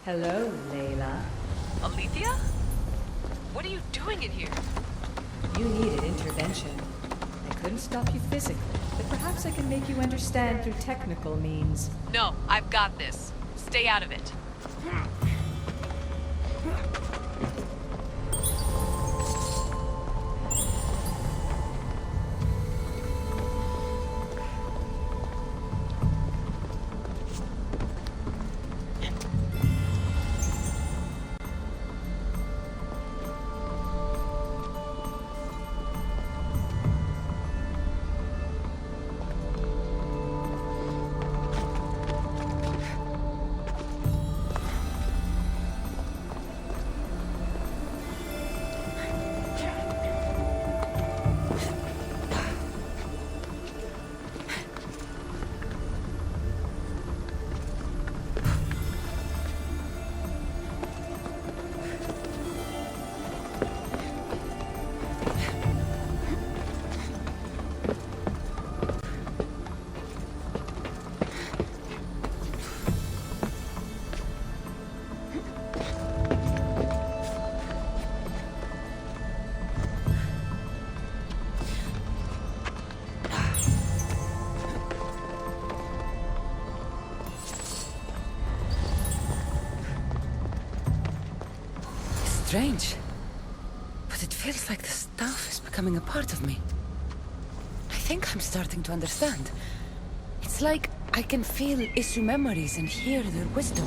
Hello, Layla. Alethea? What are you doing in here? You needed intervention. I couldn't stop you physically, but perhaps I can make you understand through technical means. No, I've got this. Stay out of it. Strange, but it feels like the stuff is becoming a part of me. I think I'm starting to understand. It's like I can feel issue memories and hear their wisdom.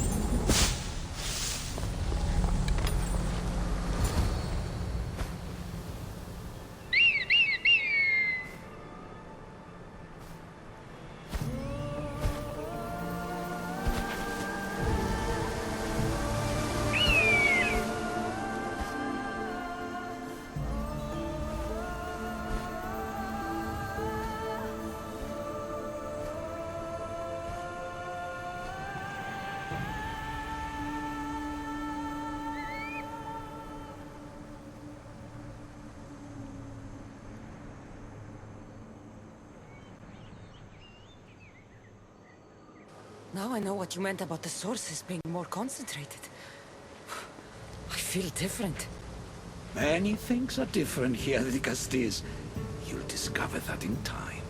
Now I know what you meant about the sources being more concentrated. I feel different. Many things are different here, the Castis. You'll discover that in time.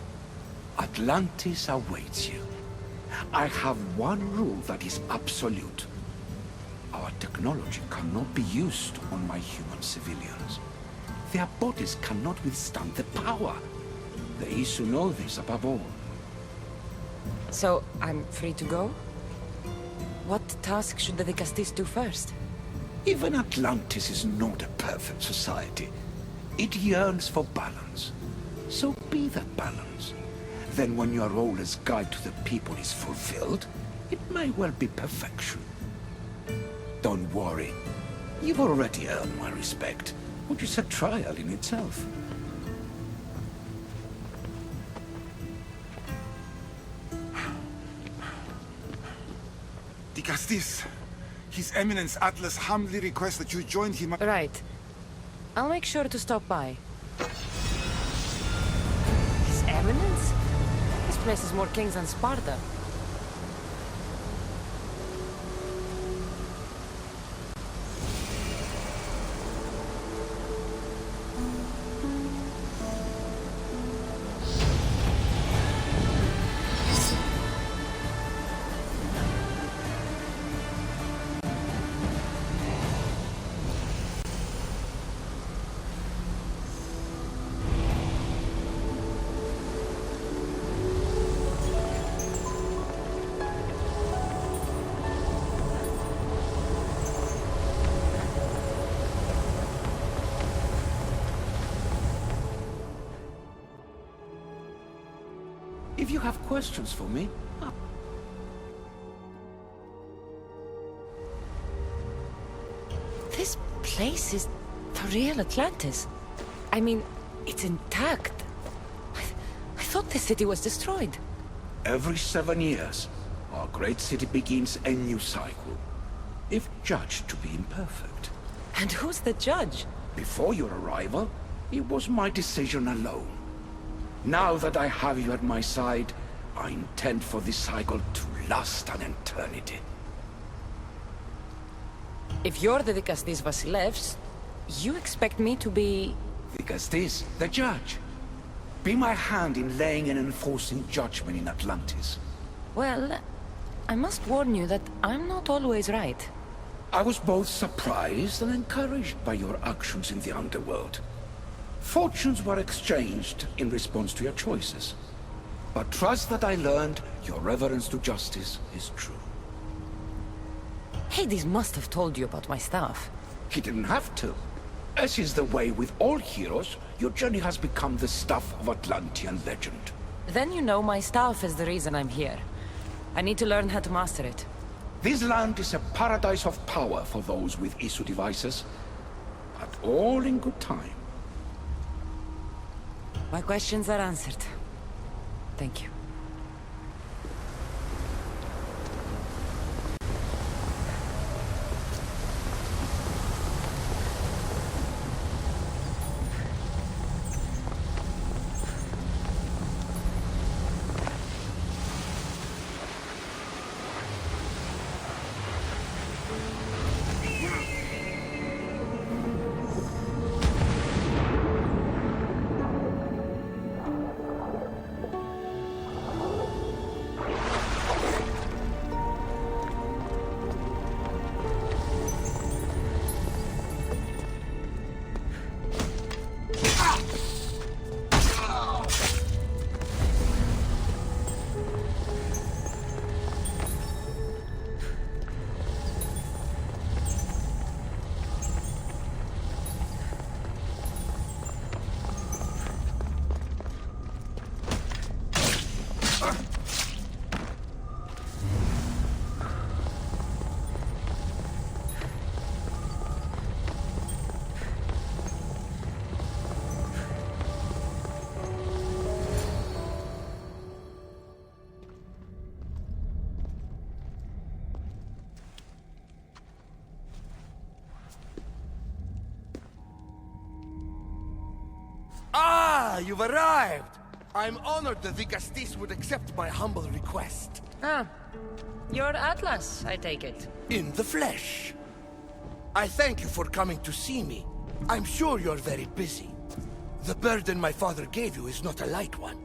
Atlantis awaits you. I have one rule that is absolute. Our technology cannot be used on my human civilians. Their bodies cannot withstand the power. The Isu know this above all. So, I'm free to go? What task should the Vicastis do first? Even Atlantis is not a perfect society. It yearns for balance. So be that balance. Then when your role as guide to the people is fulfilled, it may well be perfection. Don't worry. You've already earned my respect, which is a trial in itself. Castis, His Eminence Atlas humbly requests that you join him. Right. I'll make sure to stop by. His Eminence? This place is more kings than Sparta. If you have questions for me, This place is the real Atlantis. I mean, it's intact. I thought the city was destroyed. every 7 years, our great city begins a new cycle, if judged to be imperfect. And who's the judge? Before your arrival, it was my decision alone. Now that I have you at my side, I intend for this cycle to last an eternity. If you're the Dikastis Vasilevs, you expect me to be... Dikastis, the judge. Be my hand in laying and enforcing judgment in Atlantis. Well, I must warn you that I'm not always right. I was both surprised and encouraged by your actions in the underworld. Fortunes were exchanged in response to your choices. But trust that I learned your reverence to justice is true. Hades must have told you about my stuff. He didn't have to. As is the way with all heroes, your journey has become the stuff of Atlantean legend. Then you know my staff is the reason I'm here. I need to learn how to master it. This land is a paradise of power for those with Isu devices, but all in good time. My questions are answered. Thank you. Ah, you've arrived! I'm honored that Dikastis would accept my humble request. Ah, you're Atlas, I take it. In the flesh. I thank you for coming to see me. I'm sure you're very busy. The burden my father gave you is not a light one.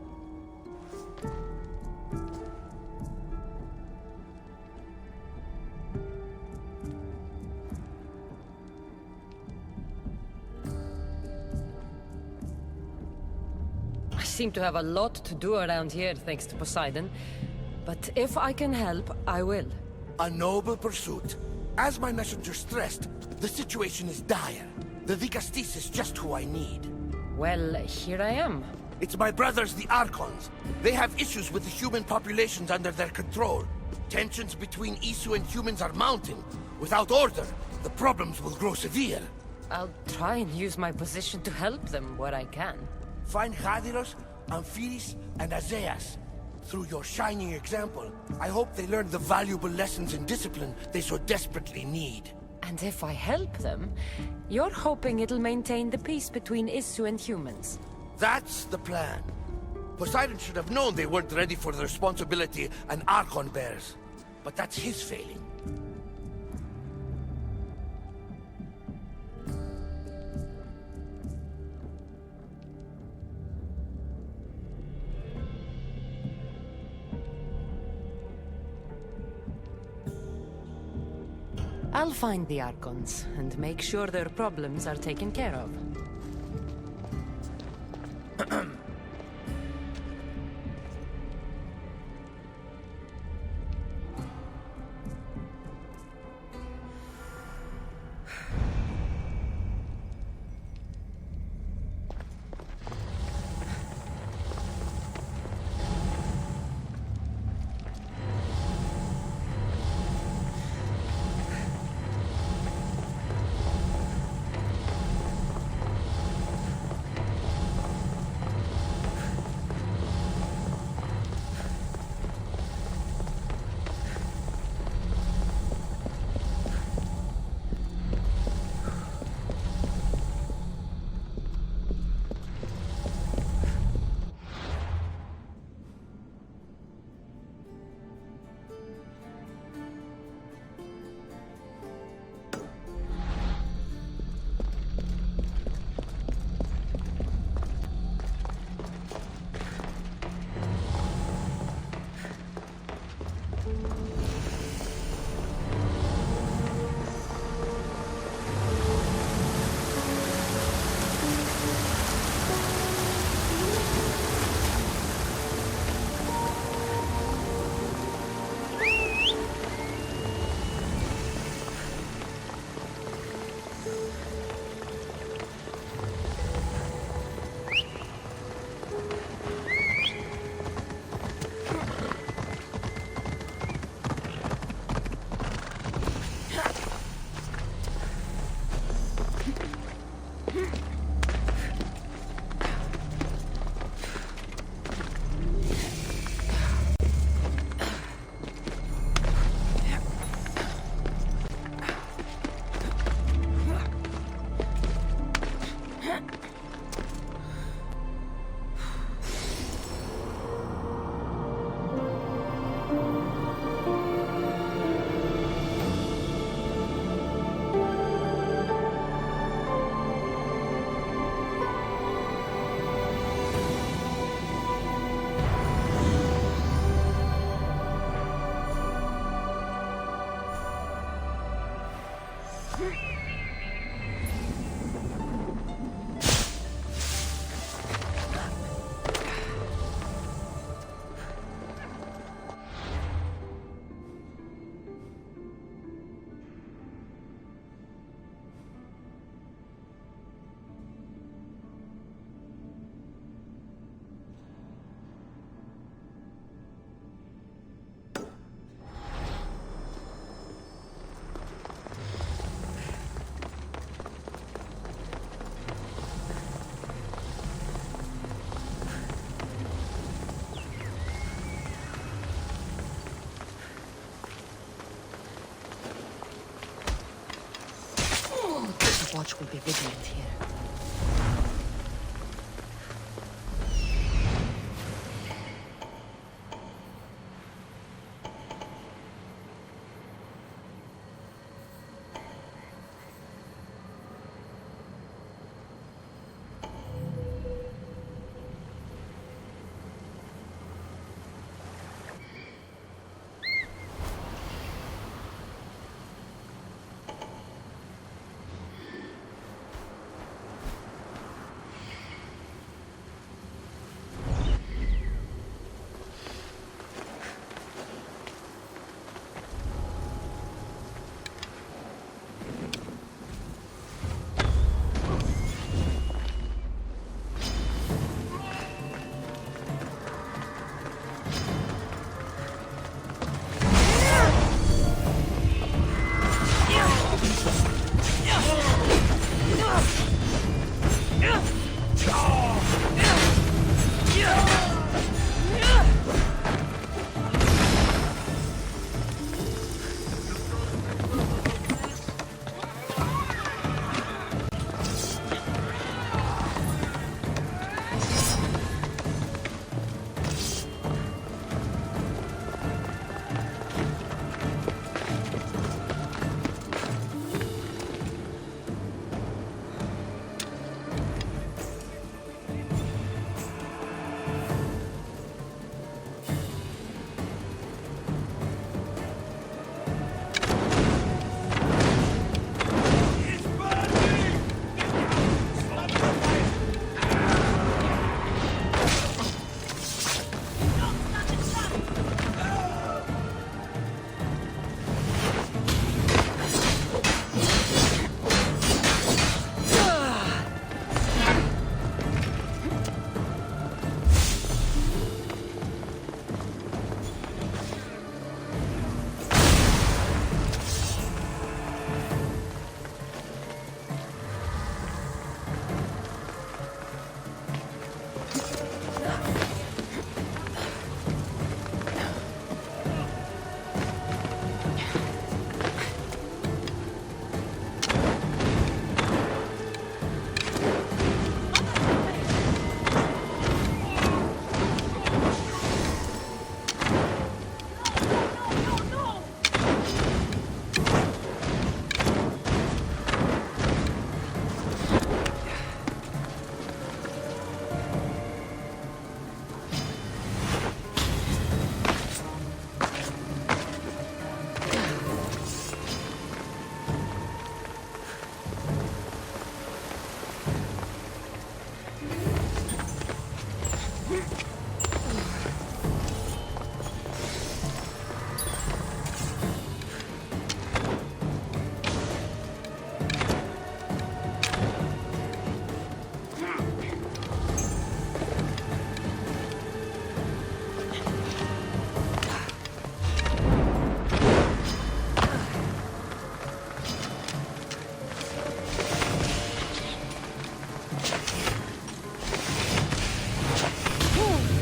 I seem to have a lot to do around here thanks to Poseidon. But if I can help, I will. A noble pursuit. As my messenger stressed, the situation is dire. The Dikastis is just who I need. Well, here I am. It's my brothers, the Archons. They have issues with the human populations under their control. Tensions between Isu and humans are mounting. Without order, the problems will grow severe. I'll try and use my position to help them where I can. Find Hadiros, Amphiris, and Azeas. Through your shining example, I hope they learn the valuable lessons in discipline they so desperately need. And if I help them, you're hoping it'll maintain the peace between Isu and humans. That's the plan. Poseidon should have known they weren't ready for the responsibility an Archon bears. But that's his failing. I'll find the Archons and make sure their problems are taken care of. Watch will be vigilant here. Whoa!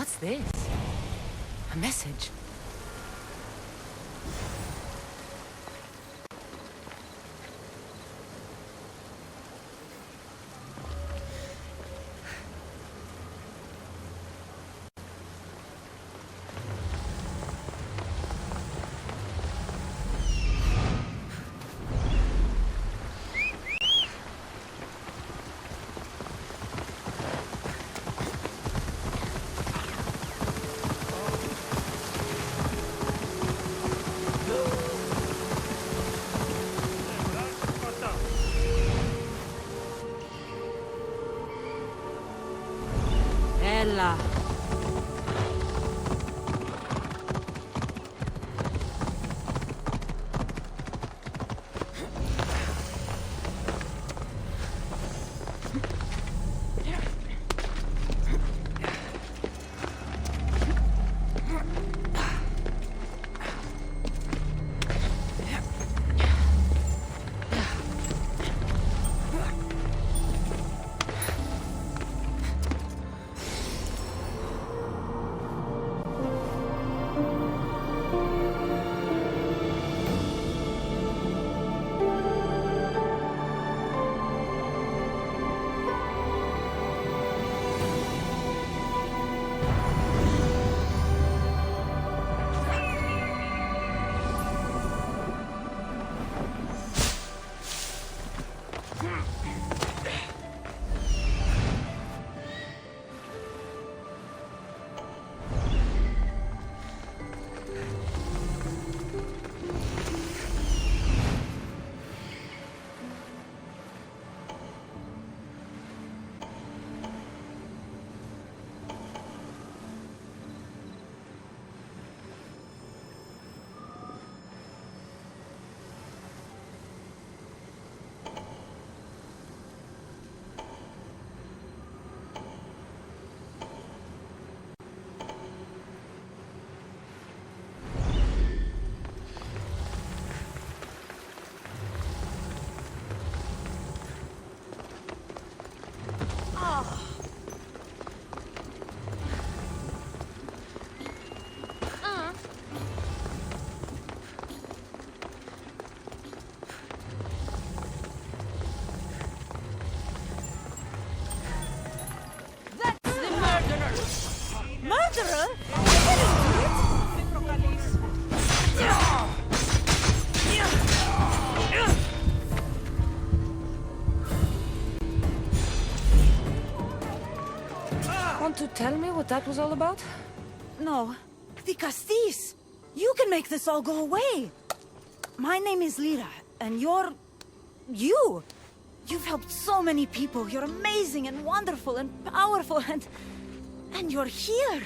What's this? A message. Ella. Murderer? I didn't do it! Want to tell me what that was all about? No. The Castis! You can make this all go away! My name is Lyra, and you're... you! You've helped so many people. You're amazing and wonderful and powerful and you're here!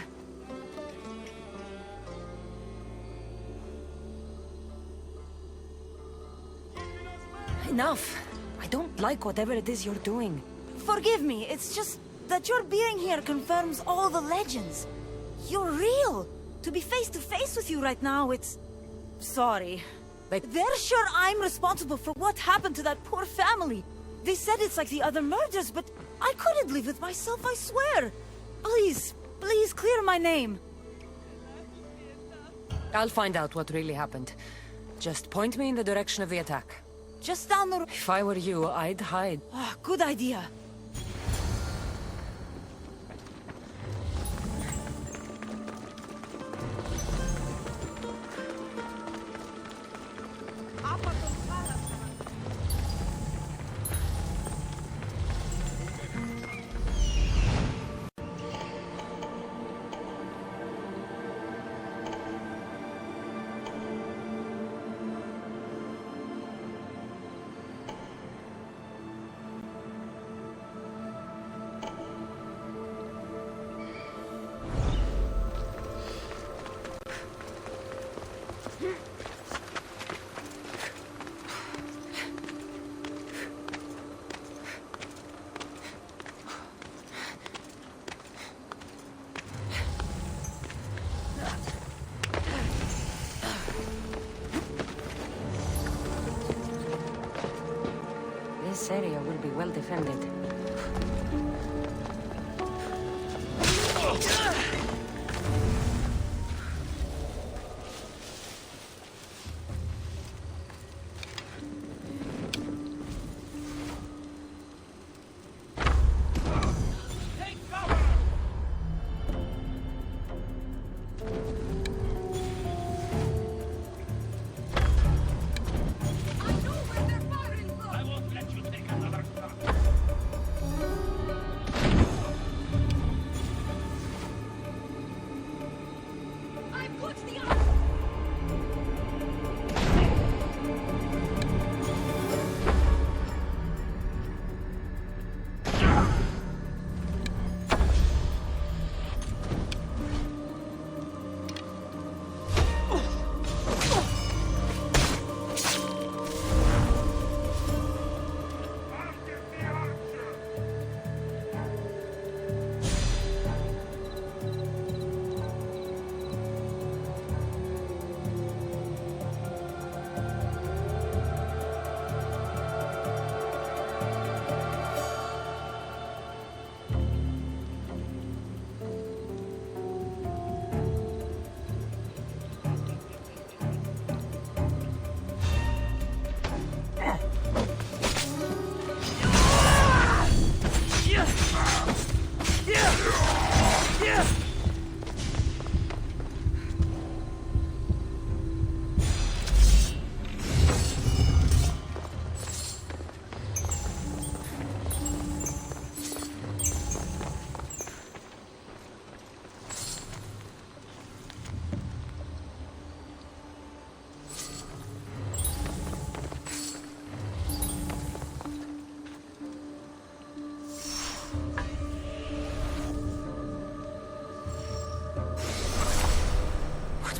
Enough. I don't like whatever it is you're doing. Forgive me, it's just that your being here confirms all the legends. You're real! To be face to face with you right now, it's... sorry. They're sure I'm responsible for what happened to that poor family. They said it's like the other murders, but I couldn't live with myself, I swear. Please, please clear my name. I'll find out what really happened. Just point me in the direction of the attack. Just down the road. If I were you, I'd hide. Ah, good idea. This area will be well defended.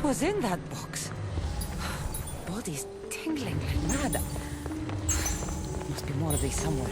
was in that box? Body's tingling like mad. Must be more of these somewhere.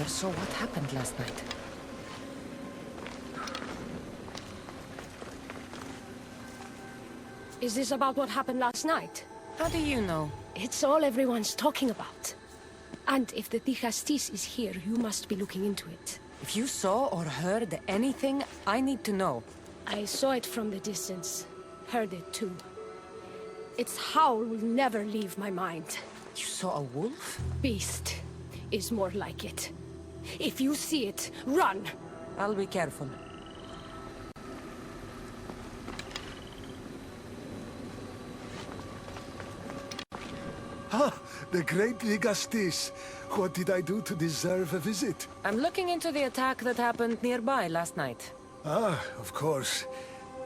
So what happened last night? Is this about what happened last night? How do you know? It's all everyone's talking about. And if the Dicastis is here, you must be looking into it. If you saw or heard anything, I need to know. I saw it from the distance. Heard it too. Its howl will never leave my mind. You saw a wolf? Beast is more like it. If you see it, run! I'll be careful. Ah, the great Ligastis. What did I do to deserve a visit? I'm looking into the attack that happened nearby last night. Ah, of course.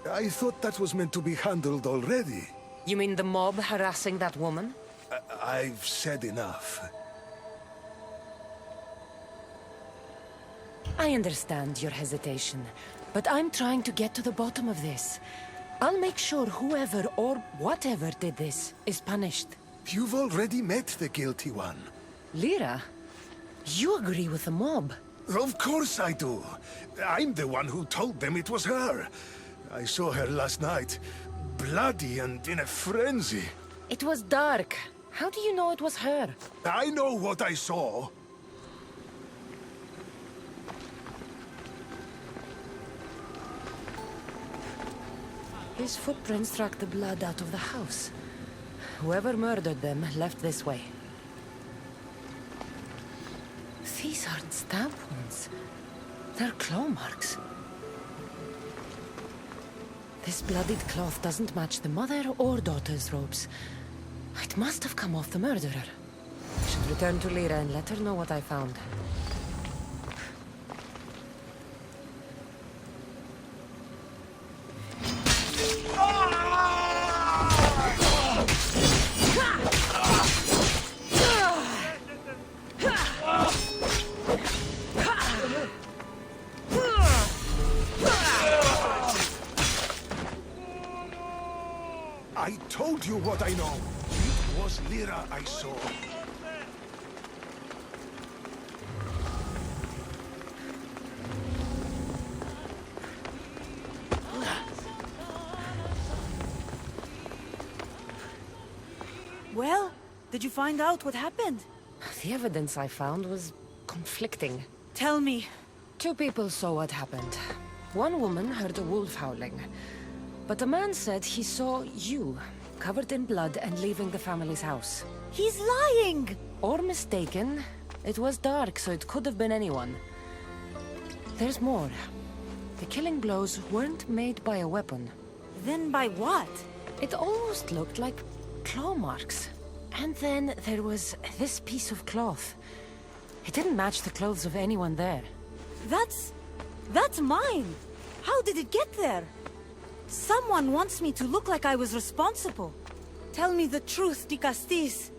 I thought that was meant to be handled already. You mean the mob harassing that woman? I've said enough. I understand your hesitation, but I'm trying to get to the bottom of this. I'll make sure whoever or whatever did this is punished. You've already met the guilty one. Lyra, you agree with the mob. Of course I do. I'm the one who told them it was her. I saw her last night, bloody and in a frenzy. It was dark. How do you know it was her? I know what I saw. His footprints track the blood out of the house. Whoever murdered them left this way. These aren't stab wounds. They're claw marks. This bloodied cloth doesn't match the mother or daughter's robes. It must have come off the murderer. I should return to Lyra and let her know what I found. told you what I know. It was Lyra I saw. Well, did you find out what happened? The evidence I found was conflicting. Tell me. 2 people saw what happened. One woman heard a wolf howling, but a man said he saw you, covered in blood and leaving the family's house. He's lying! Or mistaken. It was dark, so it could have been anyone. There's more. The killing blows weren't made by a weapon. Then by what? It almost looked like claw marks. And then there was this piece of cloth. It didn't match the clothes of anyone there. That's mine! How did it get there? Someone wants me to look like I was responsible. Tell me the truth, de Castis.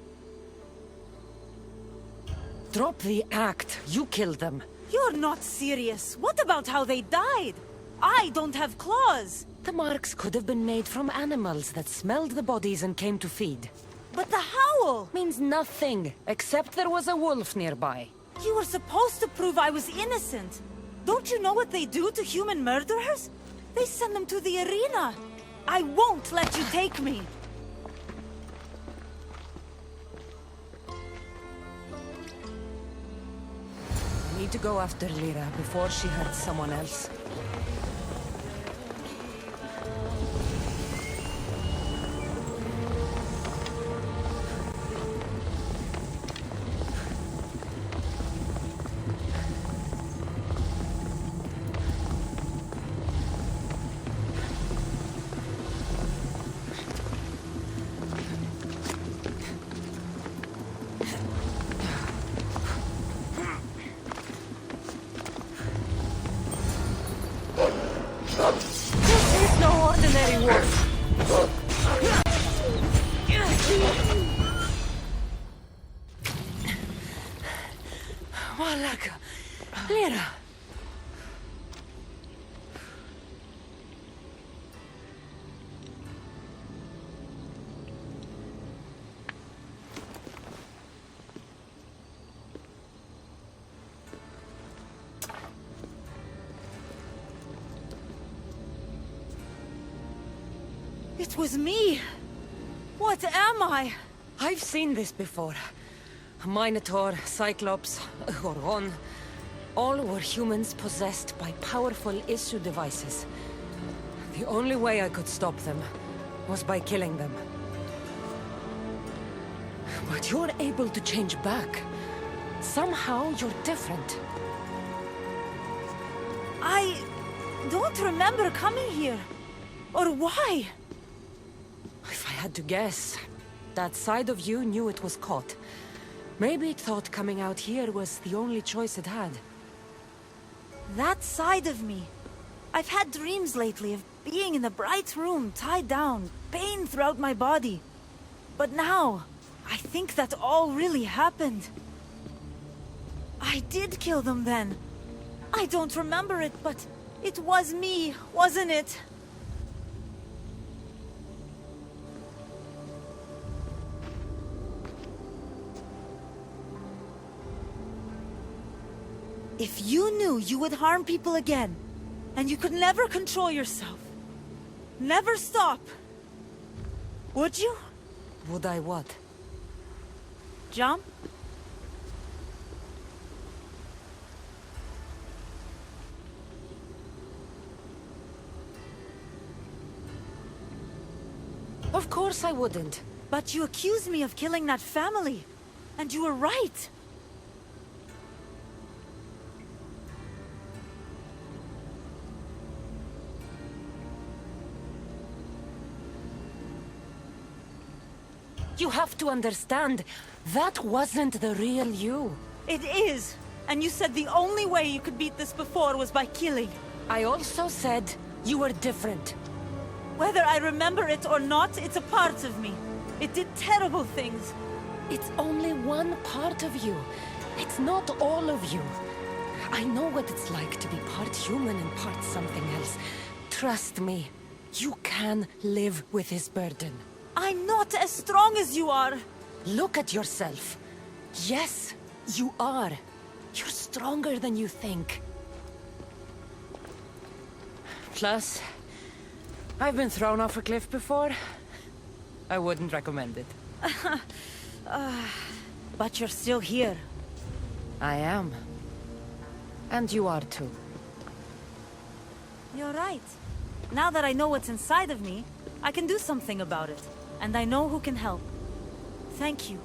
Drop the act. You killed them. You're not serious. What about how they died? I don't have claws. The marks could have been made from animals that smelled the bodies and came to feed. But the howl! Means nothing, except there was a wolf nearby. You were supposed to prove I was innocent. Don't you know what they do to human murderers? They send them to the arena. I won't let you take me. I need to go after Lyra before she hurts someone else. Malaka! Lyra! It was me! What am I? I've seen this before. A Minotaur, Cyclops, Goron. All were humans possessed by powerful issue devices. The only way I could stop them was by killing them. But you're able to change back. Somehow you're different. I don't remember coming here. Or why? If I had to guess, that side of you knew it was caught. Maybe it thought coming out here was the only choice it had. That side of me. I've had dreams lately of being in a bright room, tied down, pain throughout my body. But now, I think that all really happened. I did kill them then. I don't remember it, but it was me, wasn't it? If you knew you would harm people again, and you could never control yourself, never stop, would you? Would I what? Jump? Of course I wouldn't. But you accused me of killing that family, and you were right. You have to understand, that wasn't the real you. It is. And you said the only way you could beat this before was by killing. I also said you were different. Whether I remember it or not, it's a part of me. It did terrible things. It's only one part of you. It's not all of you. I know what it's like to be part human and part something else. Trust me, you can live with this burden. I'm not as strong as you are. Look at yourself. Yes, you are. You're stronger than you think. Plus, I've been thrown off a cliff before. I wouldn't recommend it. But you're still here. I am. And you are too. You're right. Now that I know what's inside of me, I can do something about it. And I know who can help. Thank you.